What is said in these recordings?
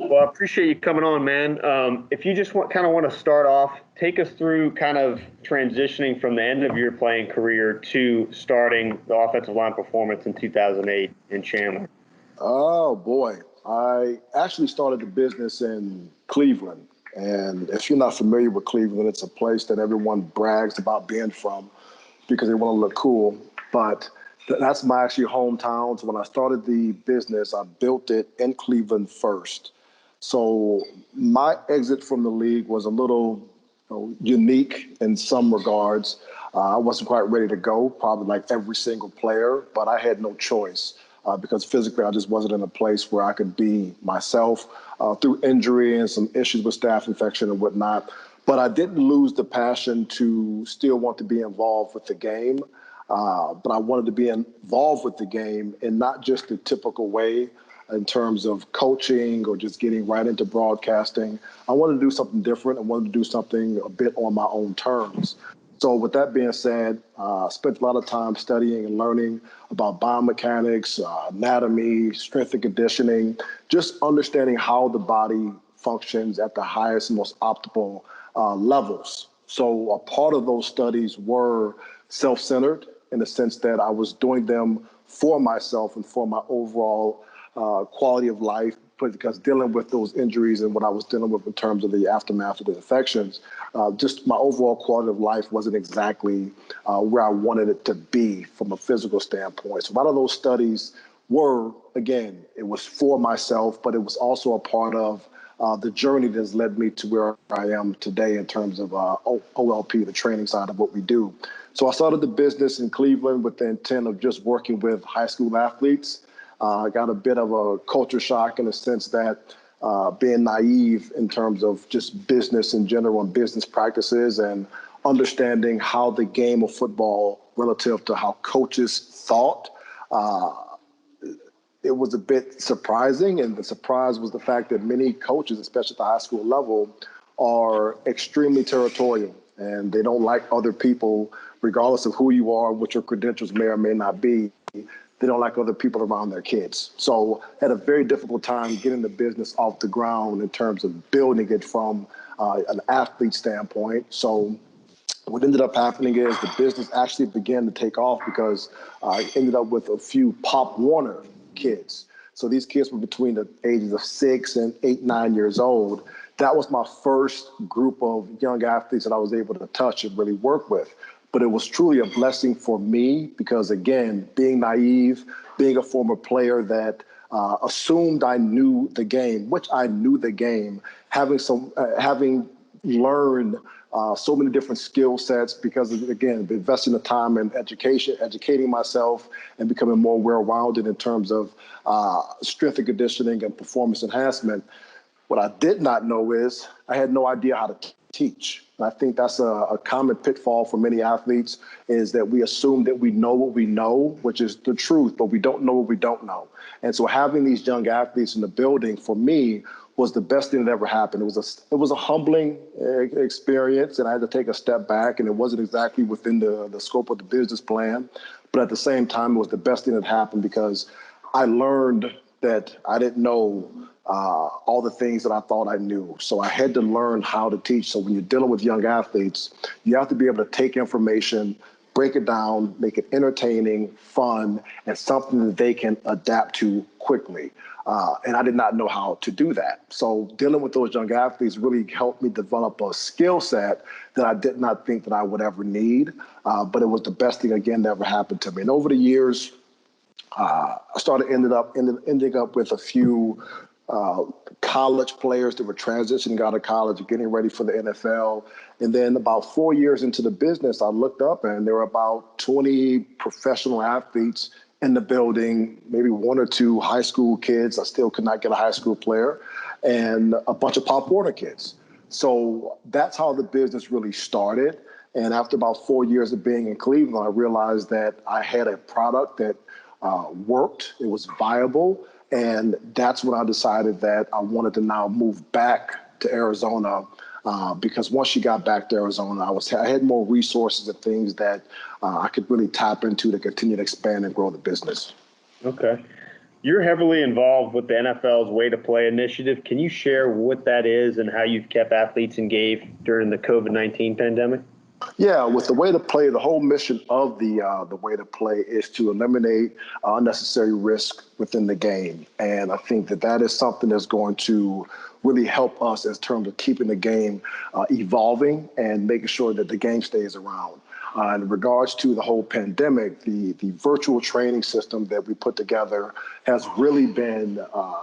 Well, I appreciate you coming on, man. If you just want to start off, take us through kind of transitioning from the end of your playing career to starting the offensive line performance in 2008 in Chandler. Oh, boy. I actually started the business in Cleveland. And if you're not familiar with Cleveland, it's a place that everyone brags about being from because they want to look cool. But that's my actually hometown. So when I started the business, I built it in Cleveland first. So my exit from the league was a little unique in some regards. I wasn't quite ready to go, probably like every single player, but I had no choice because physically I just wasn't in a place where I could be myself through injury and some issues with staph infection and whatnot. But I didn't lose the passion to still want to be involved with the game. But I wanted to be involved with the game in not just the typical way in terms of coaching or just getting right into broadcasting. I wanted to do something different. I wanted to do something a bit on my own terms. So with that being said, I spent a lot of time studying and learning about biomechanics, anatomy, strength and conditioning, just understanding how the body functions at the highest and most optimal levels. So a part of those studies were self-centered in the sense that I was doing them for myself and for my overall quality of life, because dealing with those injuries and what I was dealing with in terms of the aftermath of the infections, just my overall quality of life wasn't exactly where I wanted it to be from a physical standpoint. So a lot of those studies were, again, it was for myself, but it was also a part of the journey that has led me to where I am today in terms of OLP, the training side of what we do. So I started the business in Cleveland with the intent of just working with high school athletes. I got a bit of a culture shock in the sense that being naive in terms of just business in general and business practices and understanding how the game of football relative to how coaches thought, it was a bit surprising. And the surprise was the fact that many coaches, especially at the high school level, are extremely territorial and they don't like other people, regardless of who you are, what your credentials may or may not be. They don't like other people around their kids. So had a very difficult time getting the business off the ground in terms of building it from an athlete standpoint. So what ended up happening is the business actually began to take off because I ended up with a few Pop Warner kids. So these kids were between the ages of 6 and 8, 9 years old. That was my first group of young athletes that I was able to touch and really work with. But it was truly a blessing for me because, again, being naive, being a former player that assumed I knew the game, which I knew the game, having learned so many different skill sets because, again, investing the time in education, educating myself, and becoming more well-rounded in terms of strength and conditioning and performance enhancement. What I did not know is I had no idea how to teach. And I think that's a common pitfall for many athletes is that we assume that we know what we know, which is the truth, but we don't know what we don't know. And so having these young athletes in the building for me was the best thing that ever happened. It was a humbling experience, and I had to take a step back, and it wasn't exactly within the scope of the business plan. But at the same time, it was the best thing that happened because I learned that I didn't know all the things that I thought I knew. So I had to learn how to teach. So when you're dealing with young athletes, you have to be able to take information, break it down, make it entertaining, fun, and something that they can adapt to quickly. And I did not know how to do that. So dealing with those young athletes really helped me develop a skill set that I did not think that I would ever need. But it was the best thing, again, that ever happened to me. And over the years, I ended up with a few college players that were transitioning out of college, getting ready for the NFL. And then about 4 years into the business, I looked up and there were about 20 professional athletes in the building, maybe 1 or 2 high school kids. I still could not get a high school player, and a bunch of Pop Warner kids. So that's how the business really started. And after about 4 years of being in Cleveland, I realized that I had a product that worked, it was viable. And that's when I decided that I wanted to now move back to Arizona because once you got back to Arizona, I had more resources and things that I could really tap into to continue to expand and grow the business. Okay. You're heavily involved with the NFL's Way to Play initiative. Can you share what that is and how you've kept athletes engaged during the COVID-19 pandemic? Yeah, with the Way to Play, the whole mission of the Way to Play is to eliminate unnecessary risk within the game, and I think that that is something that's going to really help us in terms of keeping the game evolving and making sure that the game stays around. In regards to the whole pandemic, the virtual training system that we put together has really been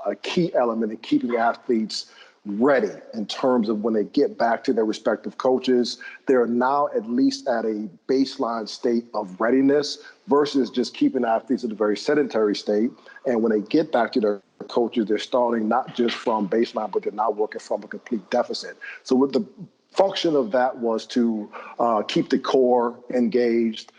a key element in keeping athletes ready in terms of when they get back to their respective coaches. They're now at least at a baseline state of readiness versus just keeping athletes in a very sedentary state. And when they get back to their coaches, they're starting not just from baseline, but they're now working from a complete deficit. So with the function of that was to keep the core engaged,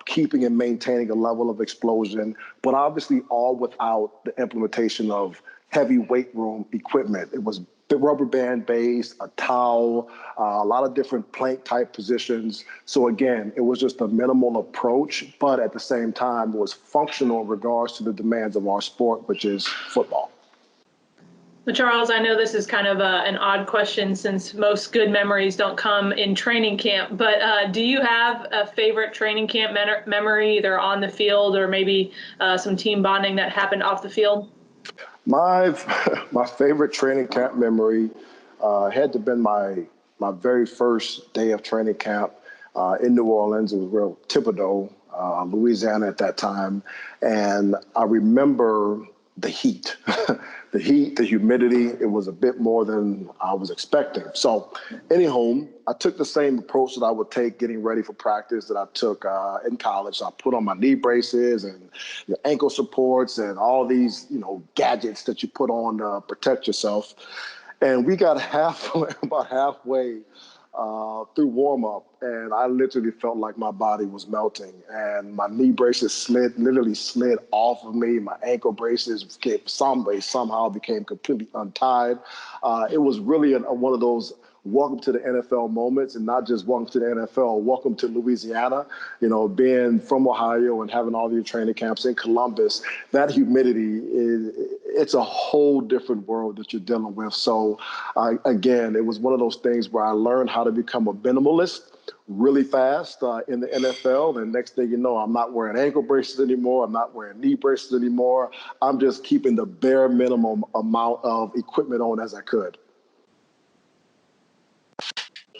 keeping and maintaining a level of explosion, but obviously all without the implementation of heavy weight room equipment. It was rubber band based, a towel, a lot of different plank type positions. So again, it was just a minimal approach, but at the same time, it was functional in regards to the demands of our sport, which is football. LeCharles, I know this is kind of an odd question since most good memories don't come in training camp, but do you have a favorite training camp memory, either on the field or maybe some team bonding that happened off the field? My favorite training camp memory had to have been my very first day of training camp in New Orleans. It was real Thibodaux, Louisiana at that time, and I remember the heat, the heat, the humidity. It was a bit more than I was expecting. So, anyhow, I took the same approach that I would take getting ready for practice that I took in college. I put on my knee braces and your ankle supports and all these, gadgets that you put on to protect yourself. And we got about halfway through warm up, and I literally felt like my body was melting, and my knee braces literally slid off of me. My ankle braces somehow became completely untied. It was really one of those welcome to the NFL moments, and not just welcome to the NFL, welcome to Louisiana. Being from Ohio and having all these training camps in Columbus, that humidity it's a whole different world that you're dealing with. So again, it was one of those things where I learned how to become a minimalist really fast in the NFL. And next thing you know, I'm not wearing ankle braces anymore. I'm not wearing knee braces anymore. I'm just keeping the bare minimum amount of equipment on as I could.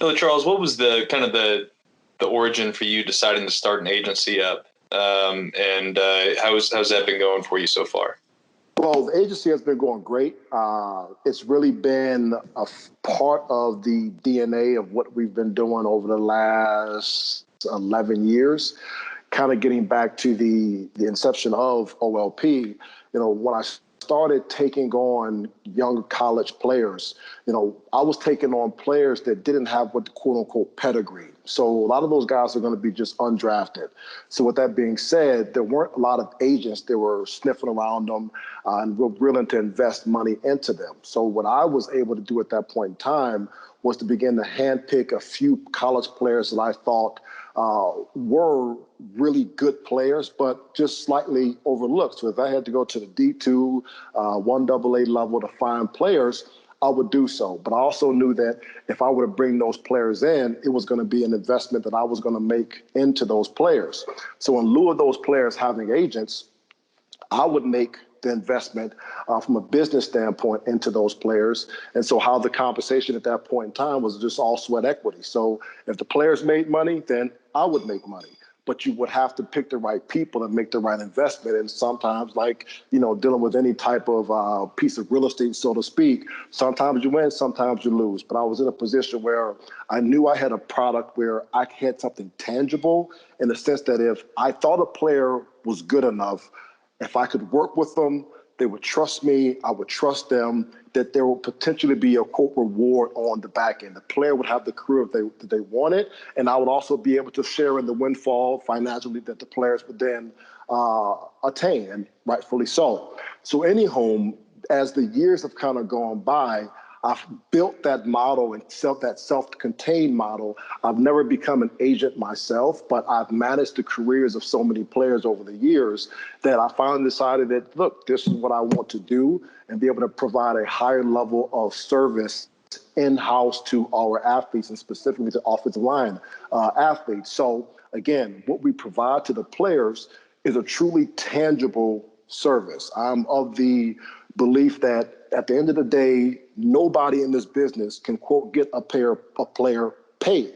So, Charles, what was the kind of the origin for you deciding to start an agency up, and how's that been going for you so far? Well, the agency has been going great. It's really been a part of the DNA of what we've been doing over the last 11 years, kind of getting back to the inception of OLP. When I started taking on young college players, I was taking on players that didn't have what the quote unquote pedigree. So a lot of those guys are going to be just undrafted. So with that being said, there weren't a lot of agents that were sniffing around them and were willing to invest money into them. So what I was able to do at that point in time was to begin to handpick a few college players that I thought were really good players, but just slightly overlooked. So if I had to go to the D2, 1AA level to find players, I would do so. But I also knew that if I were to bring those players in, it was going to be an investment that I was going to make into those players. So in lieu of those players having agents, I would make the investment from a business standpoint into those players. And so how the compensation at that point in time was just all sweat equity. So if the players made money, then I would make money. But you would have to pick the right people and make the right investment. And sometimes, dealing with any type of piece of real estate, so to speak, sometimes you win, sometimes you lose. But I was in a position where I knew I had a product where I had something tangible, in the sense that if I thought a player was good enough, if I could work with them, they would trust me, I would trust them, that there would potentially be a quote reward on the back end. The player would have the career that they wanted, and I would also be able to share in the windfall financially that the players would then attain, and rightfully so. So anyhow, as the years have kind of gone by, I've built that model and that self-contained model. I've never become an agent myself, but I've managed the careers of so many players over the years that I finally decided that, look, this is what I want to do and be able to provide a higher level of service in-house to our athletes and specifically to offensive line athletes. So again, what we provide to the players is a truly tangible service. I'm of the belief that at the end of the day, nobody in this business can, quote, get a player paid.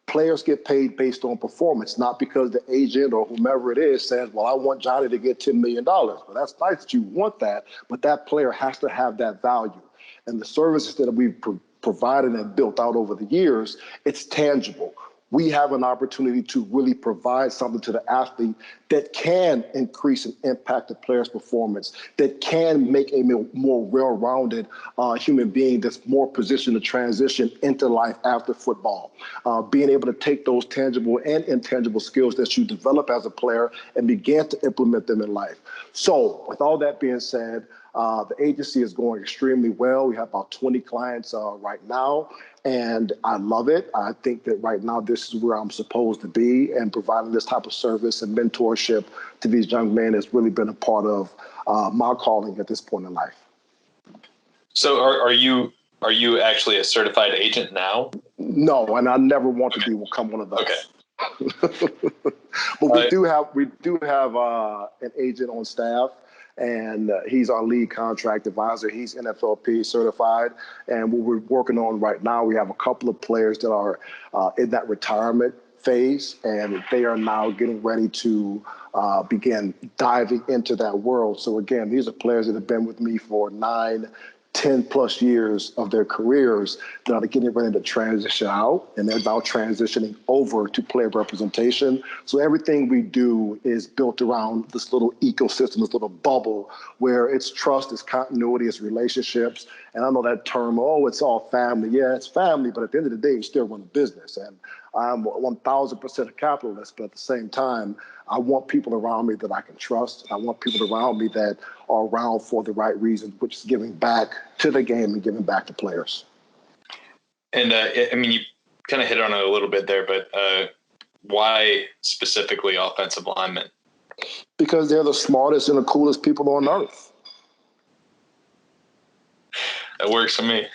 Players get paid based on performance, not because the agent or whomever it is says, well, I want Johnny to get $10 million. Well, that's nice that you want that, but that player has to have that value. And the services that we've provided and built out over the years, it's tangible. We have an opportunity to really provide something to the athlete that can increase and impact the player's performance, that can make a more well-rounded human being that's more positioned to transition into life after football. Being able to take those tangible and intangible skills that you develop as a player and begin to implement them in life. So with all that being said, the agency is going extremely well. We have about 20 clients right now, and I love it. I think that right now this is where I'm supposed to be, and providing this type of service and mentorship to these young men has really been a part of my calling at this point in life. So are you actually a certified agent now? No, and I never want to become one of those. Okay. But we do have an agent on staff, and he's our lead contract advisor. He's NFLP certified, and what we're working on right now, we have a couple of players that are in that retirement phase, and they are now getting ready to begin diving into that world. So again, these are players that have been with me for 10 plus years of their careers that are getting ready to transition out, and they're now transitioning over to player representation. So everything we do is built around this little ecosystem, this little bubble where it's trust, it's continuity, it's relationships. And I know that term, oh, it's all family. Yeah, it's family, but at the end of the day, you still run a business. And I'm 1,000% a capitalist, but at the same time, I want people around me that I can trust. I want people around me that are around for the right reasons, which is giving back to the game and giving back to players. And I mean, you kind of hit on it a little bit there, but why specifically offensive linemen? Because they're the smartest and the coolest people on earth. That works for me.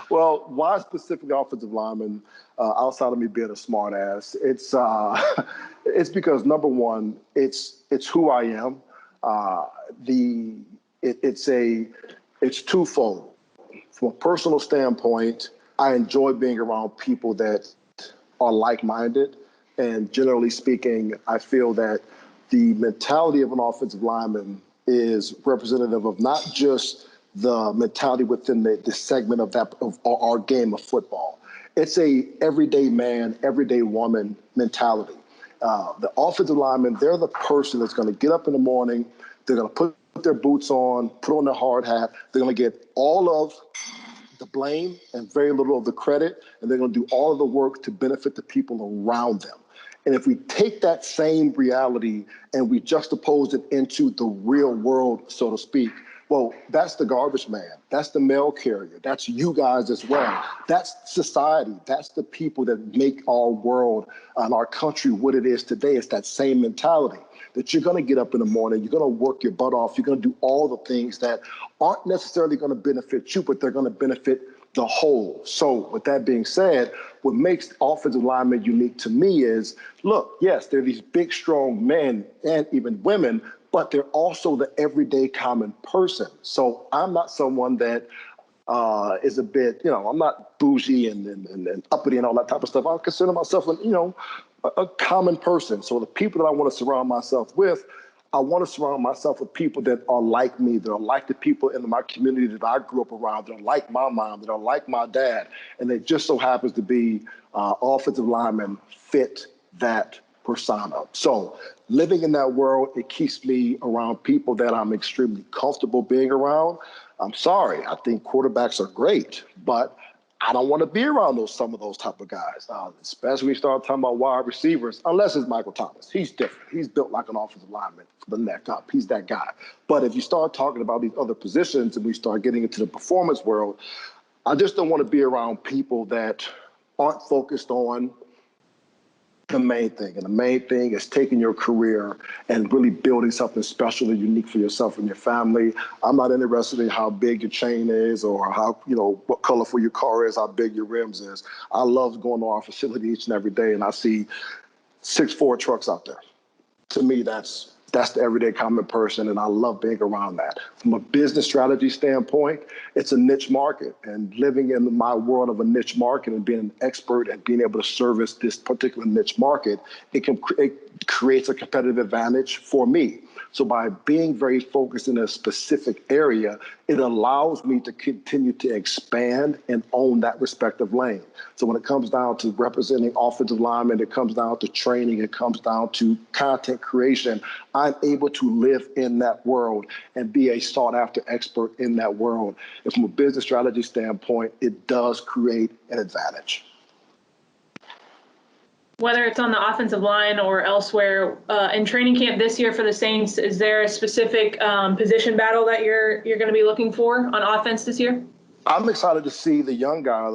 Well, why specifically offensive linemen, outside of me being a smart ass? It's because, number one, it's who I am. It's twofold. From a personal standpoint, I enjoy being around people that are like-minded. And generally speaking, I feel that the mentality of an offensive lineman is representative of not just the mentality within the segment of our game of football. It's a everyday man, everyday woman mentality. The offensive linemen, they're the person that's going to get up in the morning, they're going to put their boots on, put on their hard hat, they're going to get all of the blame and very little of the credit, and they're going to do all of the work to benefit the people around them. And if we take that same reality and we juxtapose it into the real world, so to speak, well, that's the garbage man. That's the mail carrier. That's you guys as well. That's society. That's the people that make our world and our country what it is today. It's that same mentality that you're going to get up in the morning, you're going to work your butt off, you're going to do all the things that aren't necessarily going to benefit you, but they're going to benefit the whole. So with that being said, what makes offensive linemen unique to me is, look, yes, they're these big, strong men and even women, but they're also the everyday common person. So I'm not someone that is a bit, I'm not bougie and uppity and all that type of stuff. I consider myself, a common person. So the people that I want to surround myself with, I want to surround myself with people that are like me, that are like the people in my community that I grew up around, that are like my mom, that are like my dad. And it just so happens to be offensive linemen fit that persona. So living in that world, it keeps me around people that I'm extremely comfortable being around. I'm sorry, I think quarterbacks are great, but I don't want to be around some of those type of guys, especially when you start talking about wide receivers, unless it's Michael Thomas. He's different. He's built like an offensive lineman from the neck up. He's that guy. But if you start talking about these other positions and we start getting into the performance world, I just don't want to be around people that aren't focused on the main thing. And the main thing is taking your career and really building something special and unique for yourself and your family. I'm not interested in how big your chain is or how, what colorful your car is, how big your rims is. I love going to our facility each and every day and I see 6'4" trucks out there. To me, that's the everyday common person, and I love being around that. From a business strategy standpoint, it's a niche market, and living in my world of a niche market and being an expert and being able to service this particular niche market, it creates a competitive advantage for me. So by being very focused in a specific area, it allows me to continue to expand and own that respective lane. So when it comes down to representing offensive linemen, it comes down to training, it comes down to content creation, I'm able to live in that world and be a sought-after expert in that world. And from a business strategy standpoint, it does create an advantage. Whether it's on the offensive line or elsewhere, in training camp this year for the Saints, is there a specific position battle that you're going to be looking for on offense this year? I'm excited to see the young guy,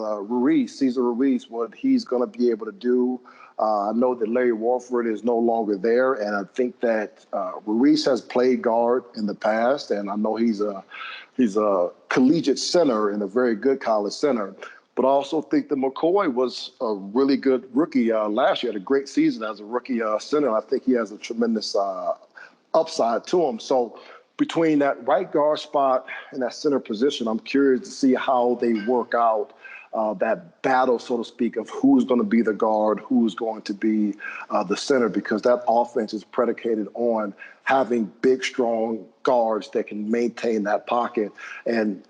Cesar Ruiz, what he's going to be able to do. I know that Larry Warford is no longer there, and I think that Ruiz has played guard in the past, and I know he's a collegiate center and a very good college center. But I also think that McCoy was a really good rookie last year, had a great season as a rookie center. I think he has a tremendous upside to him. So between that right guard spot and that center position, I'm curious to see how they work out that battle, so to speak, of who's going to be the guard, who's going to be the center, because that offense is predicated on having big, strong guards that can maintain that pocket. And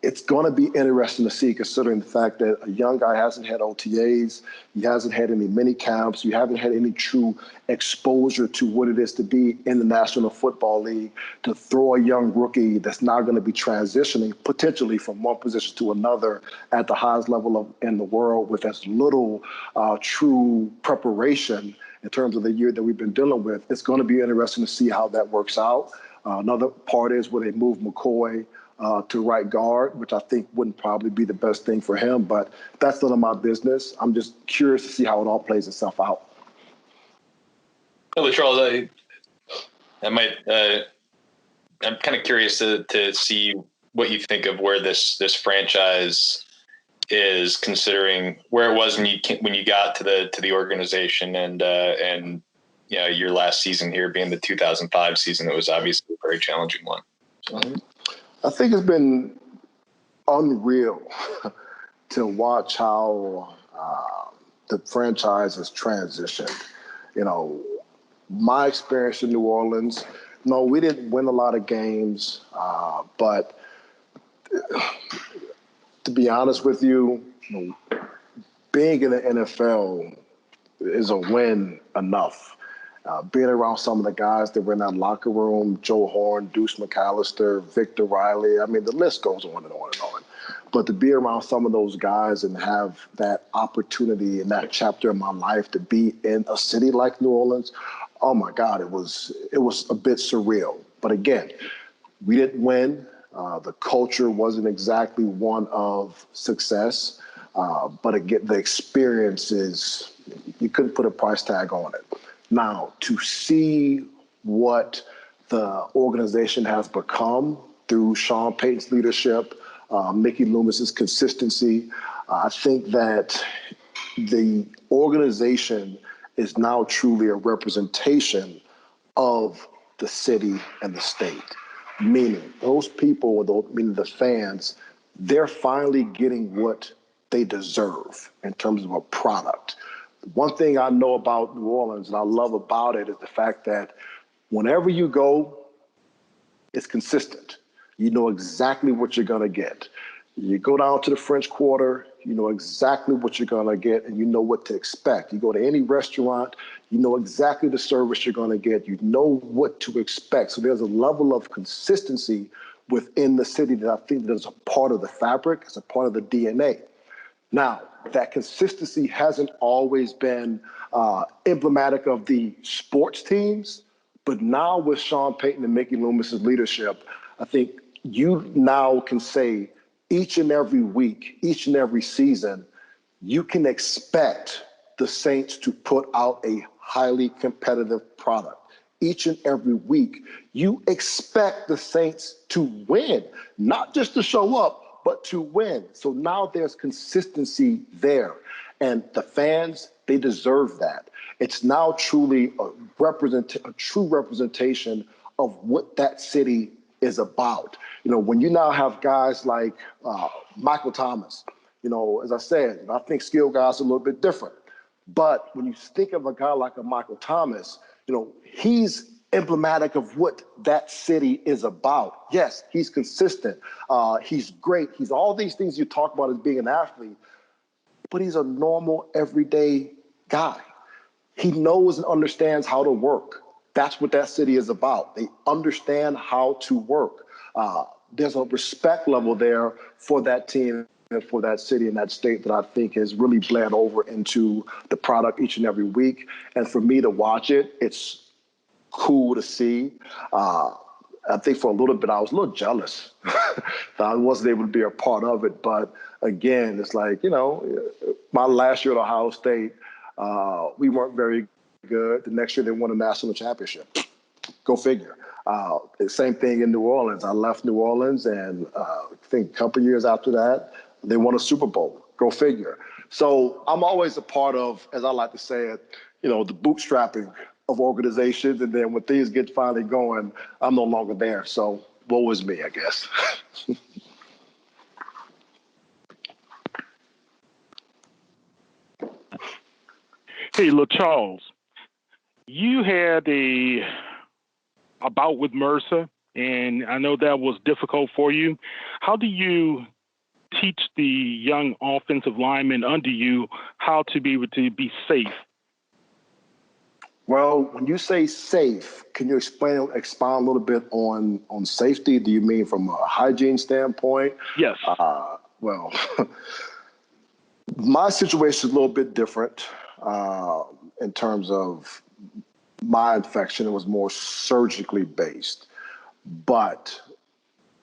it's going to be interesting to see, considering the fact that a young guy hasn't had OTAs, he hasn't had any mini camps, you haven't had any true exposure to what it is to be in the National Football League, to throw a young rookie that's now going to be transitioning potentially from one position to another at the highest level in the world with as little true preparation in terms of the year that we've been dealing with. It's going to be interesting to see how that works out. Another part is where they move McCoy to right guard, which I think wouldn't probably be the best thing for him, but that's none of my business. I'm just curious to see how it all plays itself out. LeCharles, I'm kind of curious to see what you think of where this franchise is, considering where it was when you got to the organization, and your last season here being the 2005 season. It was obviously a very challenging one. I think it's been unreal to watch how the franchise has transitioned. My experience in New Orleans, no, we didn't win a lot of games, but to be honest with you, being in the NFL is a win enough. Being around some of the guys that were in that locker room, Joe Horn, Deuce McAllister, Victor Riley, I mean, the list goes on and on and on. But to be around some of those guys and have that opportunity in that chapter of my life to be in a city like New Orleans, oh my God, it was a bit surreal. But again, we didn't win. The culture wasn't exactly one of success. But again, the experience is, you couldn't put a price tag on it. Now, to see what the organization has become through Sean Payton's leadership, Mickey Loomis's consistency, I think that the organization is now truly a representation of the city and the state. Meaning those people, meaning the fans, they're finally getting what they deserve in terms of a product. One thing I know about New Orleans and I love about it is the fact that whenever you go, it's consistent. You know exactly what you're going to get. You go down to the French Quarter, you know exactly what you're going to get, and you know what to expect. You go to any restaurant, you know exactly the service you're going to get. You know what to expect. So there's a level of consistency within the city that I think that is a part of the fabric, it's a part of the DNA. Now, that consistency hasn't always been emblematic of the sports teams, but now with Sean Payton and Mickey Loomis's leadership, I think you now can say each and every week, each and every season, you can expect the Saints to put out a highly competitive product. Each and every week, you expect the Saints to win, not just to show up, but to win. So now there's consistency there. And the fans, they deserve that. It's now truly a true representation of what that city is about. You know, when you now have guys like Michael Thomas, you know, as I said, I think skill guys are a little bit different. But when you think of a guy like a Michael Thomas, you know, he's emblematic of what that city is about. Yes, he's consistent. He's great. He's all these things you talk about as being an athlete, but he's a normal, everyday guy. He knows and understands how to work. That's what that city is about. They understand how to work. There's a respect level there for that team and for that city and that state that I think has really bled over into the product each and every week. And for me to watch it, it's cool to see. I think for a little bit, I was a little jealous that I wasn't able to be a part of it. But again, it's like, you know, my last year at Ohio State, we weren't very good. The next year, they won a national championship. Go figure. Same thing in New Orleans. I left New Orleans, and I think a couple years after that, they won a Super Bowl. Go figure. So I'm always a part of, as I like to say it, you know, the bootstrapping of organizations. And then when things get finally going, I'm no longer there. So woe is me, I guess. Hey, LeCharles, you had a bout with Mercer, and I know that was difficult for you. How do you teach the young offensive linemen under you how to be able to be safe? Well, when you say safe, can you expound a little bit on safety? Do you mean from a hygiene standpoint? Yes. Well, my situation is a little bit different in terms of my infection. It was more surgically based. But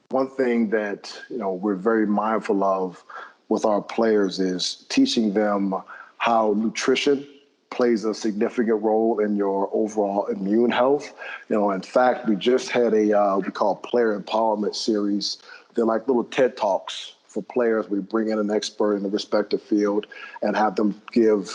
one thing that, you know, we're very mindful of with our players is teaching them how nutrition plays a significant role in your overall immune health. You know, in fact, we just had a we call player empowerment series. They're like little TED Talks for players. We bring in an expert in the respective field and have them give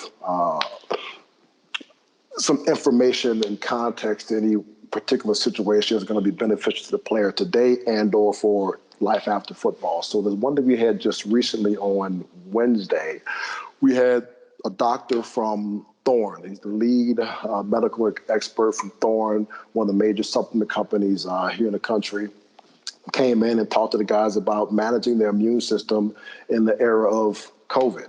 some information and context to any particular situation is going to be beneficial to the player today and or for life after football. So there's one that we had just recently on Wednesday. We had a doctor from Thorne. He's the lead medical expert from Thorne, one of the major supplement companies here in the country. Came in and talked to the guys about managing their immune system in the era of COVID.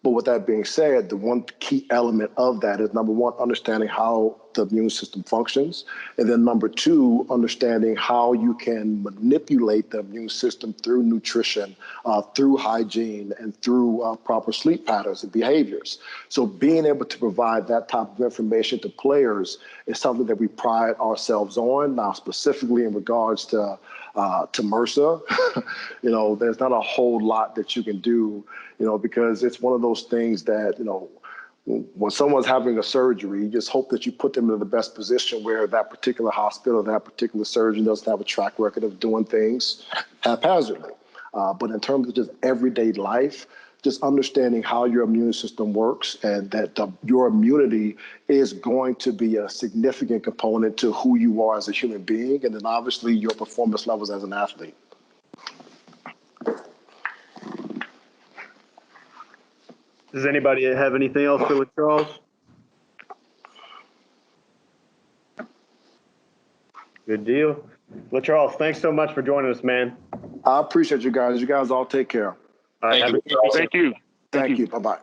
But with that being said, the one key element of that is, number one, understanding how the immune system functions. And then number two, understanding how you can manipulate the immune system through nutrition, through hygiene, and through proper sleep patterns and behaviors. So being able to provide that type of information to players is something that we pride ourselves on. Now, specifically in regards to Mercer, you know, there's not a whole lot that you can do, you know, because it's one of those things that, you know, when someone's having a surgery, you just hope that you put them in the best position where that particular hospital, that particular surgeon doesn't have a track record of doing things haphazardly. But in terms of just everyday life, just understanding how your immune system works and that your immunity is going to be a significant component to who you are as a human being, and then obviously your performance levels as an athlete. Does anybody have anything else for LeCharles? Good deal. LeCharles, thanks so much for joining us, man. I appreciate you guys. You guys all take care. All right, Thank you. Thank you. Thank you. Bye-bye.